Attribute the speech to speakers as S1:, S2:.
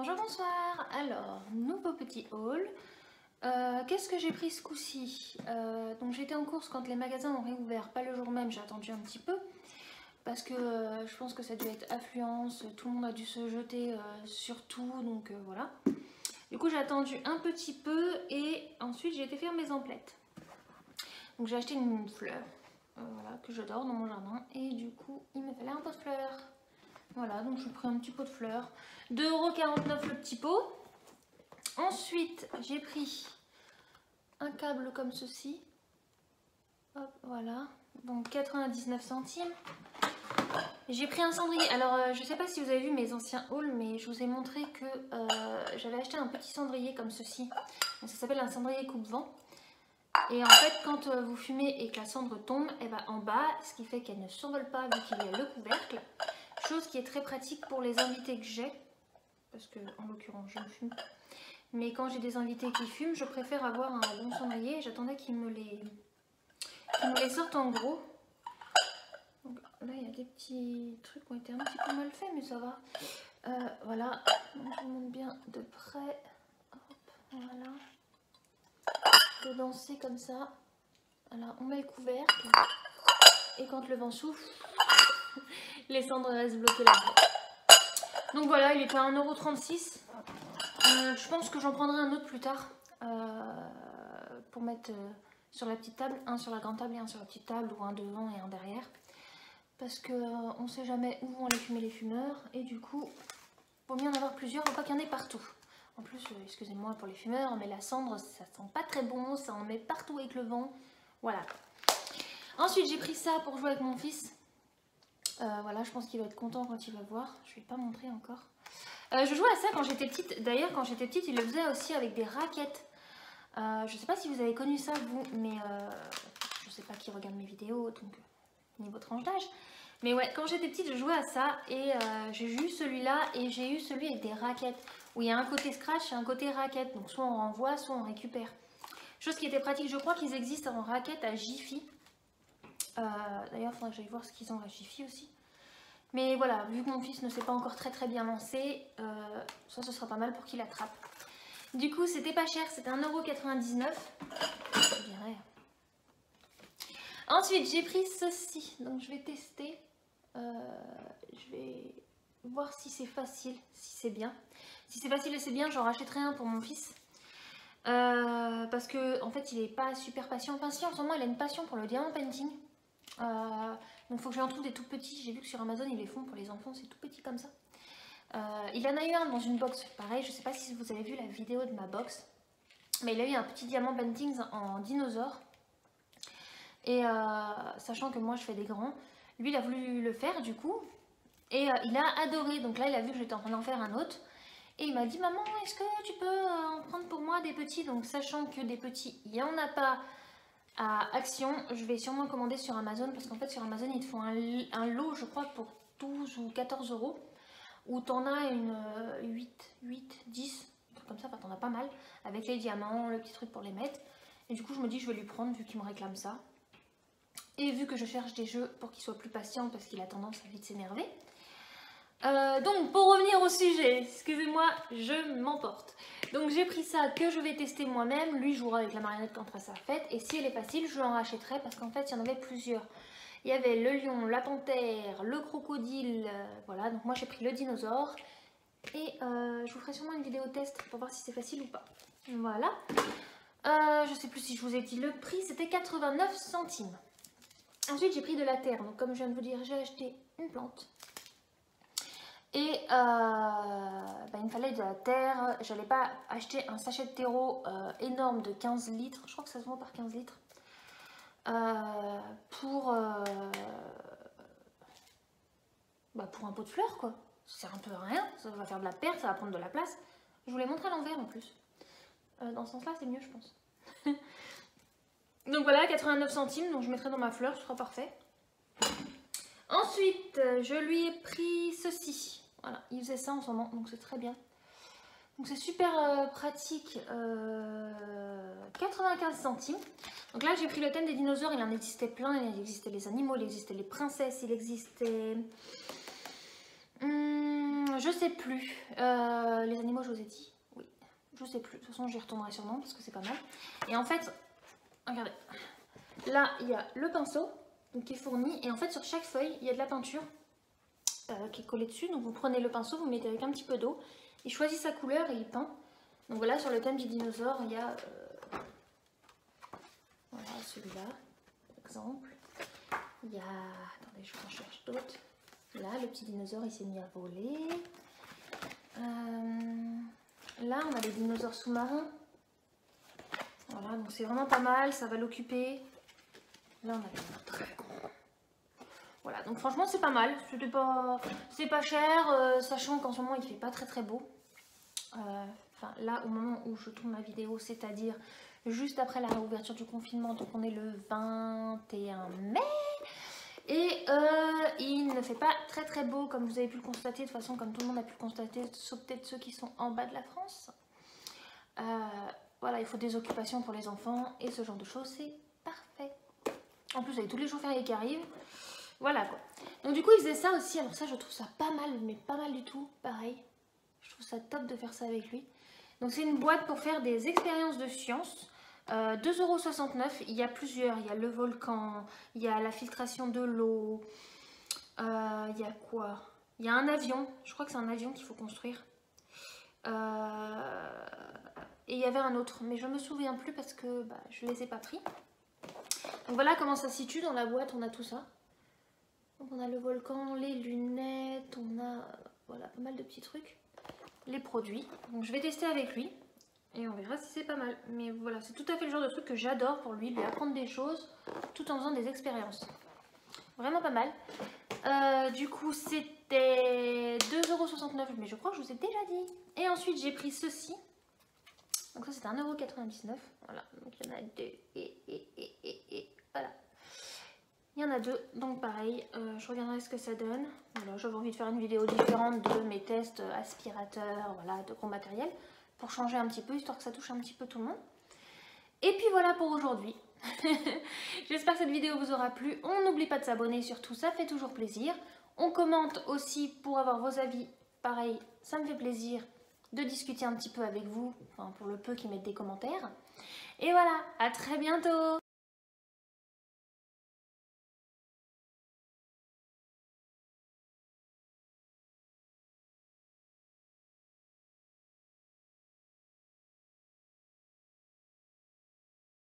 S1: Bonjour, bonsoir. Alors, nouveau petit haul. Qu'est-ce que j'ai pris ce coup-ci? Donc j'étais en course quand les magasins ont réouvert, pas le jour même, j'ai attendu un petit peu. Parce que je pense que ça a dû être affluence, tout le monde a dû se jeter sur tout, donc voilà. Du coup j'ai attendu un petit peu et ensuite j'ai été faire mes emplettes. Donc j'ai acheté une fleur, voilà, que j'adore dans mon jardin. Et du coup il me fallait un pot de fleurs. Voilà, donc j'ai pris un petit pot de fleurs. 2,49 € le petit pot. Ensuite, j'ai pris un câble comme ceci. Hop, voilà. Donc 99 centimes. J'ai pris un cendrier. Alors, je ne sais pas si vous avez vu mes anciens hauls, mais je vous ai montré que j'avais acheté un petit cendrier comme ceci. Donc, ça s'appelle un cendrier coupe-vent. Et en fait, quand vous fumez et que la cendre tombe, elle va en bas, ce qui fait qu'elle ne s'envole pas vu qu'il y a le couvercle. Chose qui est très pratique pour les invités que j'ai, parce que en l'occurrence je ne fume pas. Mais quand j'ai des invités qui fument, je préfère avoir un bon cendrier. J'attendais qu'ils me les sortent en gros. Donc, là il y a des petits trucs qui ont été un petit peu mal faits, mais ça va. Voilà, donc, je vous montre bien de près. Hop, voilà. Dedans c'est comme ça. Voilà, on met le couvercle. Et quand le vent souffle, les cendres restent bloquées là-dedans. Donc voilà, il était à 1,36 €. Je pense que j'en prendrai un autre plus tard pour mettre sur la petite table. Un sur la grande table et un sur la petite table, ou un devant et un derrière. Parce qu'on ne sait jamais où vont aller fumer les fumeurs. Et du coup, il vaut mieux en avoir plusieurs, il ne faut pas qu'il y en ait partout. En plus, excusez-moi pour les fumeurs, mais la cendre, ça sent pas très bon, ça en met partout avec le vent. Voilà. Ensuite, j'ai pris ça pour jouer avec mon fils. Voilà, je pense qu'il va être content quand il va voir. Je ne vais pas montrer encore. Je jouais à ça quand j'étais petite. D'ailleurs, quand j'étais petite, il le faisait aussi avec des raquettes. Je ne sais pas si vous avez connu ça, vous, mais je ne sais pas qui regarde mes vidéos, donc niveau tranche d'âge. Mais ouais, quand j'étais petite, je jouais à ça et j'ai eu celui-là et j'ai eu celui avec des raquettes. Où il y a un côté scratch et un côté raquette. Donc soit on renvoie, soit on récupère. Chose qui était pratique. Je crois qu'ils existent en raquette à Jiffy. D'ailleurs, il faudrait que j'aille voir ce qu'ils ont à Jiffy aussi. Mais voilà, vu que mon fils ne s'est pas encore très bien lancé, ça ce sera pas mal pour qu'il attrape. Du coup, c'était pas cher, c'était 1,99 €. Je dirais. Ensuite, j'ai pris ceci. Donc je vais tester. Je vais voir si c'est facile, si c'est bien. Si c'est facile et c'est bien, j'en rachèterai un pour mon fils. Parce que en fait, il est pas super patient. Enfin si, en ce moment, il a une passion pour le diamant painting. Donc il faut que je lui en trouve des tout petits. J'ai vu que sur Amazon ils les font pour les enfants, c'est tout petit comme ça. Il en a eu un dans une box, pareil, je sais pas si vous avez vu la vidéo de ma box, mais il a eu un petit diamant paintings en dinosaure. Et sachant que moi je fais des grands, lui il a voulu le faire du coup, et il a adoré. Donc là il a vu que j'étais en train d'en faire un autre, et il m'a dit maman, est-ce que tu peux en prendre pour moi des petits? Donc sachant que des petits il n'y en a pas à Action, je vais sûrement commander sur Amazon, parce qu'en fait sur Amazon ils te font un lot, je crois, pour 12 ou 14 €, où t'en as une 8, 10, un truc comme ça, enfin t'en as pas mal, avec les diamants, le petit truc pour les mettre. Et du coup je me dis je vais lui prendre vu qu'il me réclame ça. Et vu que je cherche des jeux pour qu'il soit plus patient, parce qu'il a tendance à vite s'énerver. Donc pour revenir au sujet, excusez-moi, je m'emporte. Donc j'ai pris ça que je vais tester moi-même. Lui jouera avec la marionnette quand on fera sa fête. Et si elle est facile, je l'en rachèterai parce qu'en fait il y en avait plusieurs. Il y avait le lion, la panthère, le crocodile, voilà. Donc moi j'ai pris le dinosaure. Et je vous ferai sûrement une vidéo test pour voir si c'est facile ou pas. Voilà. Je sais plus si je vous ai dit le prix, c'était 89 centimes. Ensuite j'ai pris de la terre. Donc comme je viens de vous dire, j'ai acheté une plante. Et il me fallait de la terre. J'allais pas acheter un sachet de terreau énorme de 15 litres. Je crois que ça se vend par 15 litres. Pour un pot de fleurs quoi. Ça sert un peu à rien. Ça va faire de la perte, ça va prendre de la place. Je vous l'ai montré à l'envers en plus. Dans ce sens là c'est mieux je pense. Donc voilà, 89 centimes. Donc je mettrai dans ma fleur, ce sera parfait. Ensuite je lui ai pris ceci. Voilà, il faisait ça en ce moment, donc c'est très bien. Donc c'est super pratique, 95 centimes. Donc là j'ai pris le thème des dinosaures, il en existait plein, il existait les animaux, il existait les princesses, il existait Je sais plus. Les animaux, je vous ai dit. Oui, je sais plus. De toute façon, j'y retournerai sûrement parce que c'est pas mal. Et en fait, regardez. Là, il y a le pinceau donc, qui est fourni. Et en fait, sur chaque feuille, il y a de la peinture qui est collée dessus. Donc, vous prenez le pinceau, vous mettez avec un petit peu d'eau. Il choisit sa couleur et il peint. Donc, voilà, sur le thème du dinosaure, il y a voilà, celui-là, par exemple. Il y a... Attendez, je vous en cherche d'autres. Là, le petit dinosaure, il s'est mis à voler. Là, on a les dinosaures sous-marins. Voilà, donc c'est vraiment pas mal, ça va l'occuper. Là, on a les très gros. Voilà, donc franchement, c'est pas mal. C'est pas cher, sachant qu'en ce moment, il fait pas très beau. Enfin, là, au moment où je tourne ma vidéo, c'est-à-dire juste après la réouverture du confinement, donc on est le 21 mai. Et il ne fait pas très beau comme vous avez pu le constater, de toute façon comme tout le monde a pu le constater, sauf peut-être ceux qui sont en bas de la France. Voilà, il faut des occupations pour les enfants et ce genre de choses, c'est parfait. En plus avec tous les jours fériés qui arrivent, voilà quoi. Donc du coup il faisait ça aussi, alors ça je trouve ça pas mal, mais pas mal du tout, pareil. Je trouve ça top de faire ça avec lui. Donc c'est une boîte pour faire des expériences de science. 2,69 €, il y a plusieurs, il y a le volcan, il y a la filtration de l'eau, il y a quoi? Il y a un avion, je crois que c'est un avion qu'il faut construire. Et il y avait un autre, mais je me souviens plus parce que bah, je les ai pas pris. Donc voilà comment ça se situe dans la boîte, on a tout ça. Donc on a le volcan, les lunettes, on a voilà, pas mal de petits trucs. Les produits, donc je vais tester avec lui. Et on verra si c'est pas mal. Mais voilà, c'est tout à fait le genre de truc que j'adore pour lui apprendre des choses tout en faisant des expériences. Vraiment pas mal. Du coup, c'était 2,69 €, mais je crois que je vous ai déjà dit. Et ensuite, j'ai pris ceci. Donc ça, c'était 1,99 €. Voilà, donc il y en a deux. Et voilà. Il y en a deux, donc pareil, je regarderai ce que ça donne. Voilà, j'avais envie de faire une vidéo différente de mes tests aspirateurs, voilà, de gros matériel. Pour changer un petit peu, histoire que ça touche un petit peu tout le monde. Et puis voilà pour aujourd'hui. J'espère que cette vidéo vous aura plu. On n'oublie pas de s'abonner, surtout ça fait toujours plaisir. On commente aussi pour avoir vos avis. Pareil, ça me fait plaisir de discuter un petit peu avec vous, enfin pour le peu qui mettent des commentaires. Et voilà, à très bientôt!